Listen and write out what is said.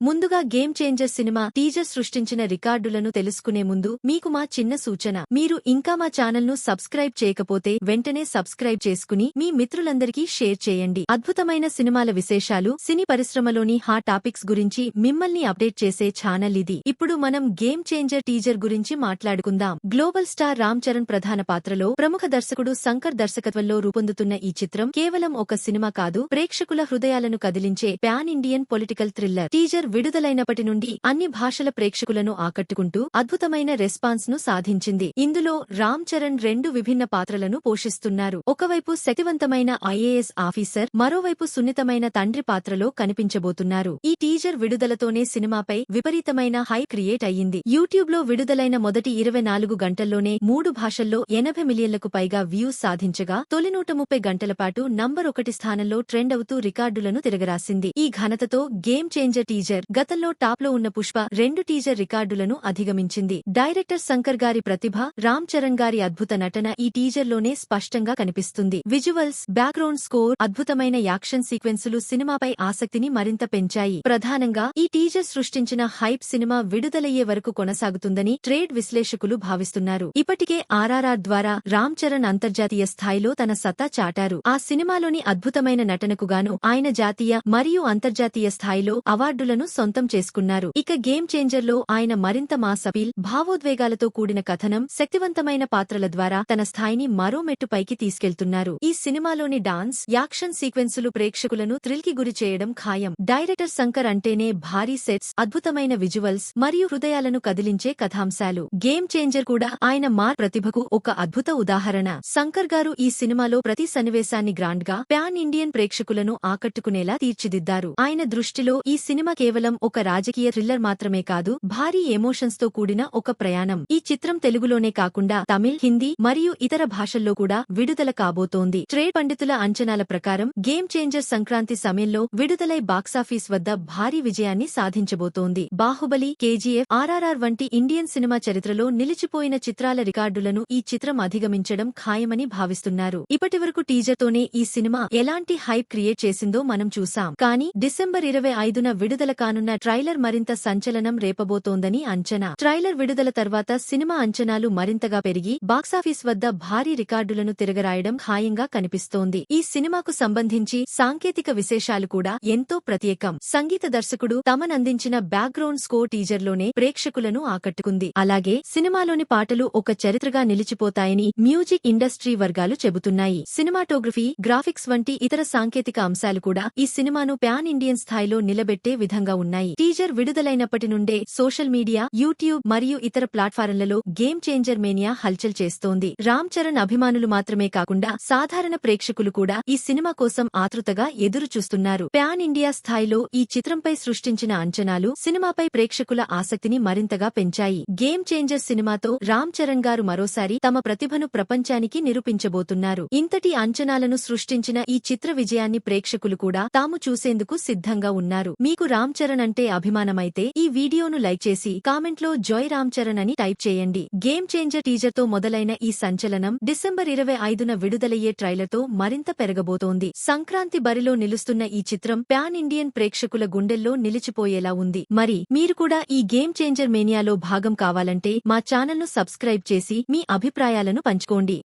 ముందుగా game changer cinema teaser సృష్టించిన రికార్డులను తెలుసుకునే ముందు మీకు మా చిన్న సూచన. మీరు ఇంకా మా ఛానల్ను సబ్స్క్రైబ్ చేయకపోతే వెంటనే సబ్స్క్రైబ్ చేసుకుని మీ మిత్రులందరికీ షేర్ చేయండి. అద్భుతమైన సినిమాల విశేషాలు, సినీ పరిశ్రమలోని హాట్ టాపిక్స్ గురించి మిమ్మల్ని అప్డేట్ చేసే ఛానల్ ఇది. ఇప్పుడు మనం గేమ్ చేంజర్ టీజర్ గురించి మాట్లాడుకుందాం. గ్లోబల్ స్టార్ రామ్ చరణ్ ప్రధాన పాత్రలో ప్రముఖ దర్శకుడు శంకర్ దర్శకత్వంలో రూపొందుతున్న ఈ చిత్రం కేవలం ఒక సినిమా కాదు, ప్రేక్షకుల హృదయాలను కదిలించే pan Indian political thriller. Teaser విడుదలైనప్పటి నుండి అన్ని భాషల ప్రేక్షకులను ఆకట్టుకుంటూ అద్భుతమైన రెస్పాన్స్ ను సాధించింది. ఇందులో రామ్ చరణ్ రెండు విభిన్న పాత్రలను పోషిస్తున్నారు. ఒకవైపు శక్తివంతమైన ఐఏఎస్ ఆఫీసర్, మరోవైపు సున్నితమైన తండ్రి పాత్రలో కనిపించబోతున్నారు. ఈ టీజర్ విడుదలతోనే సినిమాపై విపరీతమైన హైప్ క్రియేట్ అయ్యింది. యూట్యూబ్ లో విడుదలైన మొదటి 24 గంటల్లోనే 3 భాషల్లో 80 మిలియన్లకు పైగా వ్యూస్ సాధించగా తొలి 130 గంటల పాటు నంబర్ 1 స్థానంలో ట్రెండ్ అవుతూ రికార్డులను తిరగరాసింది. ఈ ఘనతతో గేమ్ చేంజర్ టీజర్ గతంలో టాప్ లో ఉన్న పుష్ప 2 టీజర్ రికార్డులను అధిగమించింది. డైరెక్టర్ శంకర్ గారి ప్రతిభ, రామ్ చరణ్ గారి అద్భుత నటన ఈ టీజర్ లోనే స్పష్టంగా కనిపిస్తుంది. విజువల్స్, బ్యాక్గ్రౌండ్ స్కోర్, అద్భుతమైన యాక్షన్ సీక్వెన్సులు సినిమాపై ఆసక్తిని మరింత పెంచాయి. ప్రధానంగా ఈ టీజర్ సృష్టించిన హైప్ సినిమా విడుదలయ్యే వరకు కొనసాగుతుందని ట్రేడ్ విశ్లేషకులు భావిస్తున్నారు. ఇప్పటికే ఆర్ఆర్ఆర్ ద్వారా రామ్ చరణ్ అంతర్జాతీయ స్థాయిలో తన సత్తా చాటారు. ఆ సినిమాలోని అద్భుతమైన నటనకు గాను ఆయన జాతీయ మరియు అంతర్జాతీయ స్థాయిలో అవార్డులను సొంతం చేసుకున్నారు. ఇక గేమ్ చేంజర్ లో ఆయన మరింత మాస్ అపీల్, భావోద్వేగాలతో కూడిన కథనం, శక్తివంతమైన పాత్రల ద్వారా తన స్థాయిని మరో మెట్టు పైకి తీసుకెళ్తున్నారు. ఈ సినిమాలోని డాన్స్, యాక్షన్ సీక్వెన్సులు ప్రేక్షకులను థ్రిల్ కి గురి చేయడం ఖాయం. డైరెక్టర్ శంకర్ అంటేనే భారీ సెట్స్, అద్భుతమైన విజువల్స్ మరియు హృదయాలను కదిలించే కథాంశాలు. గేమ్ చేంజర్ కూడా ఆయన ప్రతిభకు ఒక అద్భుత ఉదాహరణ. శంకర్ గారు ఈ సినిమాలో ప్రతి సన్నివేశాన్ని గ్రాండ్ గా, పాన్ ఇండియన్ ప్రేక్షకులను ఆకట్టుకునేలా తీర్చిదిద్దారు. ఆయన దృష్టిలో ఈ సినిమా కేవలం ఒక రాజకీయ థ్రిల్లర్ మాత్రమే కాదు, భారీ ఎమోషన్స్ తో కూడిన ఒక ప్రయాణం. ఈ చిత్రం తెలుగులోనే కాకుండా తమిళ్, హిందీ మరియు ఇతర భాషల్లో కూడా విడుదల కాబోతోంది. ట్రేడ్ పండితుల అంచనాల ప్రకారం గేమ్ చేంజర్ సంక్రాంతి సమయంలో విడుదలై బాక్సాఫీస్ వద్ద భారీ విజయాన్ని సాధించబోతోంది. బాహుబలి, కేజీఎఫ్, ఆర్ఆర్ఆర్ వంటి ఇండియన్ సినిమా చరిత్రలో నిలిచిపోయిన చిత్రాల రికార్డులను ఈ చిత్రం అధిగమించడం ఖాయమని భావిస్తున్నారు. ఇప్పటివరకు టీజర్ తోనే ఈ సినిమా ఎలాంటి హైప్ క్రియేట్ చేసిందో మనం చూసాం. కానీ డిసెంబర్ 25న విడుదల కానున్న ట్రైలర్ మరింత సంచలనం రేపబోతోందని అంచనా. ట్రైలర్ విడుదల తర్వాత సినిమా అంచనాలు మరింతగా పెరిగి బాక్సాఫీస్ వద్ద భారీ రికార్డులను తిరగరాయడం ఖాయంగా కనిపిస్తోంది. ఈ సినిమాకు సంబంధించి సాంకేతిక విశేషాలు కూడా ఎంతో ప్రత్యేకం. సంగీత దర్శకుడు తమనందించిన బ్యాక్గ్రౌండ్ స్కోర్ టీజర్లోనే ప్రేక్షకులను ఆకట్టుకుంది. అలాగే సినిమాలోని పాటలు ఒక చరిత్రగా నిలిచిపోతాయని మ్యూజిక్ ఇండస్ట్రీ వర్గాలు చెబుతున్నాయి. సినిమాటోగ్రఫీ, గ్రాఫిక్స్ వంటి ఇతర సాంకేతిక అంశాలు కూడా ఈ సినిమాను పాన్ ఇండియన్ స్థాయిలో నిలబెట్టే విధంగా ఉన్నాయి. టీజర్ విడుదలైనప్పటి నుండే సోషల్ మీడియా, యూట్యూబ్ మరియు ఇతర ప్లాట్ఫారంలలో గేమ్ చేంజర్ మేనియా హల్చల్ చేస్తోంది. రామ్ చరణ్ అభిమానులు మాత్రమే కాకుండా సాధారణ ప్రేక్షకులు కూడా ఈ సినిమా కోసం ఆతృతగా ఎదురు చూస్తున్నారు. పాన్ ఇండియా స్థాయిలో ఈ చిత్రంపై సృష్టించిన అంచనాలు సినిమాపై ప్రేక్షకుల ఆసక్తిని మరింతగా పెంచాయి. గేమ్ చేంజర్ సినిమాతో రామ్ చరణ్ గారు మరోసారి తమ ప్రతిభను ప్రపంచానికి నిరూపించబోతున్నారు. ఇంతటి అంచనాలను సృష్టించిన ఈ చిత్ర విజయాన్ని ప్రేక్షకులు కూడా తాము చూసేందుకు సిద్ధంగా ఉన్నారు. మీకు రామ్ చరణ్ అంటే అభిమానమైతే ఈ వీడియోను లైక్ చేసి కామెంట్లో జై రామ్ చరణ్ అని టైప్ చేయండి. గేమ్ చేంజర్ టీజర్ తో మొదలైన ఈ సంచలనం డిసెంబర్ 25న విడుదలయ్యే ట్రైలర్ తో మరింత పెరగబోతోంది. సంక్రాంతి బరిలో నిలుస్తున్న ఈ చిత్రం పాన్ ఇండియన్ ప్రేక్షకుల గుండెల్లో నిలిచిపోయేలా ఉంది. మరి మీరు కూడా ఈ గేమ్ చేంజర్ మేనియాలో భాగం కావాలంటే మా ఛానల్ను సబ్స్క్రైబ్ చేసి మీ అభిప్రాయాలను పంచుకోండి.